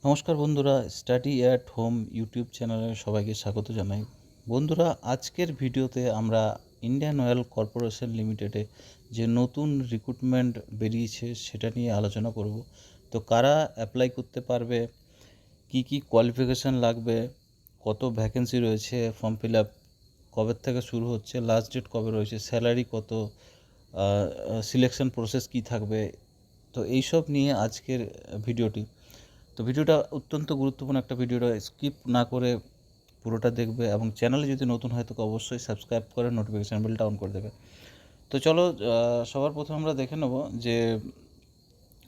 নমস্কার বন্ধুরা, study at home YouTube চ্যানেলে সবাইকে স্বাগত জানাই। বন্ধুরা, আজকের ভিডিওতে আমরা ইন্ডিয়ান অয়েল কর্পোরেশন লিমিটেডে যে নতুন রিক্রুটমেন্ট বেরিয়েছে সেটা নিয়ে আলোচনা করব। তো কারা অ্যাপ্লাই করতে পারবে, কি কি কোয়ালিফিকেশান লাগবে, কত ভ্যাকেন্সি রয়েছে, ফর্ম ফিল আপ কবে থেকে শুরু হচ্ছে, লাস্ট ডেট কবে রয়েছে, স্যালারি কত, সিলেকশন প্রসেস কি থাকবে, তো এইসব নিয়ে আজকের ভিডিওটি। তো ভিডিওটা অত্যন্ত গুরুত্বপূর্ণ একটা, ভিডিওটা স্কিপ না করে পুরোটা দেখবে এবং চ্যানেলে যদি নতুন হয় তো অবশ্যই সাবস্ক্রাইব করে নোটিফিকেশান বেলটা অন করে দেবে। তো চলো, সবার প্রথমে আমরা দেখে নেব যে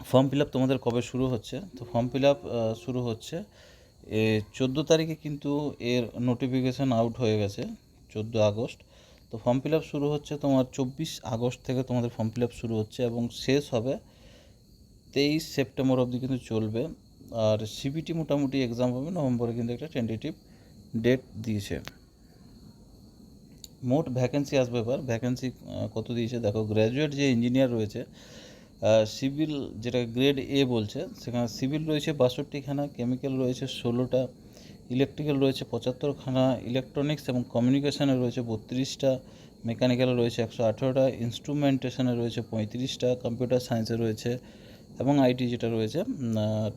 ফর্ম ফিল আপ তোমাদের কবে শুরু হচ্ছে। তো ফর্ম ফিল আপ শুরু হচ্ছে 14 তারিখে, কিন্তু এর নোটিফিকেশান আউট হয়ে গেছে 14 আগস্ট। তো ফর্ম ফিল আপ শুরু হচ্ছে তোমার 24 আগস্ট থেকে তোমাদের ফর্ম ফিল আপ শুরু হচ্ছে এবং শেষ হবে 23 সেপ্টেম্বর অবধি কিন্তু চলবে। আর সিবিটি মোটামুটি এক্সাম হবে নভেম্বরে, কিন্তু একটা টেন্টেটিভ ডেট দিয়েছে। মোট ভ্যাকেন্সি আসবে, এবার ভ্যাকেন্সি কত দিয়েছে দেখো। গ্র্যাজুয়েট যে ইঞ্জিনিয়ার রয়েছে, সিভিল যেটা গ্রেড এ বলছে, সেখানে সিভিল রয়েছে 62খানা, কেমিক্যাল রয়েছে 16টা, ইলেকট্রিক্যাল রয়েছে 75খানা, ইলেকট্রনিক্স এবং কমিউনিকেশানে রয়েছে 32টা, মেকানিক্যালে রয়েছে 118টা, ইনস্ট্রুমেন্টেশনে রয়েছে 35টা, কম্পিউটার সায়েন্সে রয়েছে এবং আইটি যেটা রয়েছে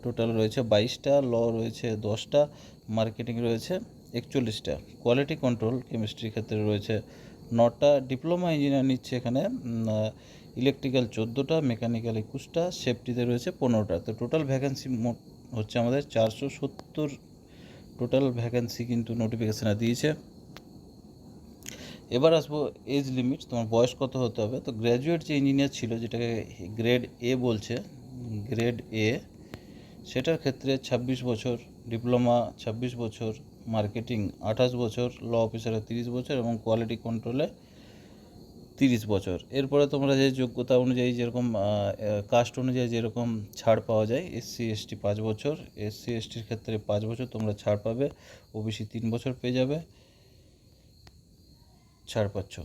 টোটাল রয়েছে 22টা, ল রয়েছে 10টা, মার্কেটিং রয়েছে 41টা, কোয়ালিটি কন্ট্রোল কেমিস্ট্রির ক্ষেত্রে রয়েছে 9টা, ডিপ্লোমা ইঞ্জিনিয়ার নিচ্ছে এখানে ইলেকট্রিক্যাল 14টা, মেকানিক্যাল 21টা, সেফটিতে রয়েছে 15টা। তো টোটাল ভ্যাকেন্সি মোট হচ্ছে আমাদের 470 টোটাল ভ্যাকেন্সি কিন্তু নোটিফিকেশানে দিয়েছে। এবার আসবো এজ লিমিট, তোমার বয়স কত হতে হবে। তো গ্র্যাজুয়েট যে ইঞ্জিনিয়ার ছিল, যেটাকে গ্রেড এ বলছে, গ্রেড এ, সেটার ক্ষেত্রে 26 বছর, ডিপ্লোমা 26 বছর, মার্কেটিং 28 বছর, ল অফিসারে 30 বছর এবং কোয়ালিটি কন্ট্রোলে 30 বছর। এরপরে তোমরা যে যোগ্যতা অনুযায়ী যেরকম কাস্ট অনুযায়ী যেরকম ছাড় পাওয়া যায়, এসসি এসটি 5 বছর, এসসি এসটির ক্ষেত্রে 5 বছর তোমরা ছাড় পাবে, ওবিসি 3 বছর পেয়ে যাবে, ছাড় পাচ্ছ।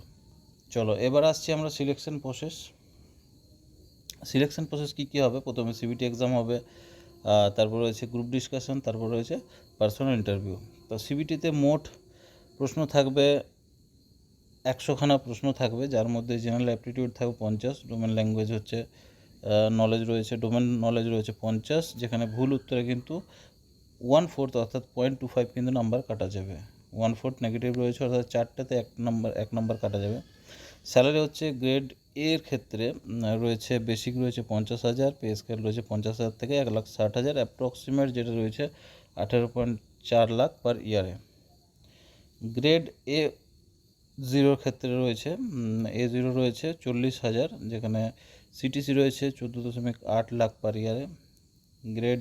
চলো, এবার আসছি আমরা সিলেকশন প্রসেস। সিলেকশন প্রসেস কী হবে, প্রথমে সিবিটি এক্সাম হবে, তারপর রয়েছে গ্রুপ ডিসকাশন, তারপর রয়েছে পার্সোনাল ইন্টারভিউ। তো সিবিটিতে মোট প্রশ্ন থাকবে 100খানা প্রশ্ন থাকবে, যার মধ্যে জেনারেল অ্যাপটিটিউড থাকবে 50, ডোমেন ল্যাঙ্গুয়েজ হচ্ছে নলেজ রয়েছে, ডোমেন নলেজ রয়েছে 50, যেখানে ভুল উত্তরে কিন্তু 1/4 অর্থাৎ 0.25 কিন্তু নাম্বার কাটা যাবে। 1/4 নেগেটিভ রয়েছে, অর্থাৎ 4টাতে 1 নাম্বার কাটা যাবে। স্যালারি হচ্ছে গ্রেড এর ক্ষেত্রে রয়েছে বেসিক রয়েছে 50,000, পে স্কেল রয়েছে 50,000 থেকে 1,60,000, অ্যাপ্রক্সিমেট যেটা রয়েছে 18.4 লাখ পার ইয়ারে। গ্রেড এ জিরোর ক্ষেত্রে রয়েছে A0 রয়েছে 40,000, যেখানে সিটিসি রয়েছে 14.8 লাখ পার ইয়ারে। গ্রেড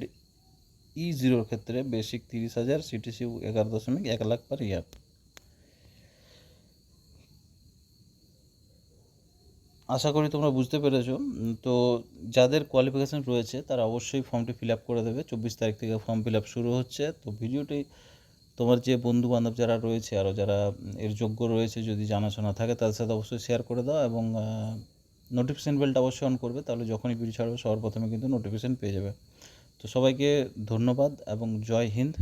E0 ক্ষেত্রে বেসিক 30,000, সিটিসি 11.1 লাখ পার ইয়ার। আশা করি তোমরা বুঝতে পেরেছো। তো যাদের কোয়ালিফিকেশান রয়েছে তারা অবশ্যই ফর্মটি ফিল আপ করে দেবে। 24 তারিখ থেকে ফর্ম ফিল আপ শুরু হচ্ছে। তো ভিডিওটি তোমার যে বন্ধু বান্ধব যারা রয়েছে, আরও যারা এর যোগ্য রয়েছে, যদি জানাশোনা থাকে তাদের সাথে অবশ্যই শেয়ার করে দাও এবং নোটিফিকেশান বেলটা অবশ্যই অন করবে, তাহলে যখনই ভিডিও ছাড়বে সবার প্রথমে কিন্তু নোটিফিকেশান পেয়ে যাবে। তো সবাইকে ধন্যবাদ এবং জয় হিন্দ।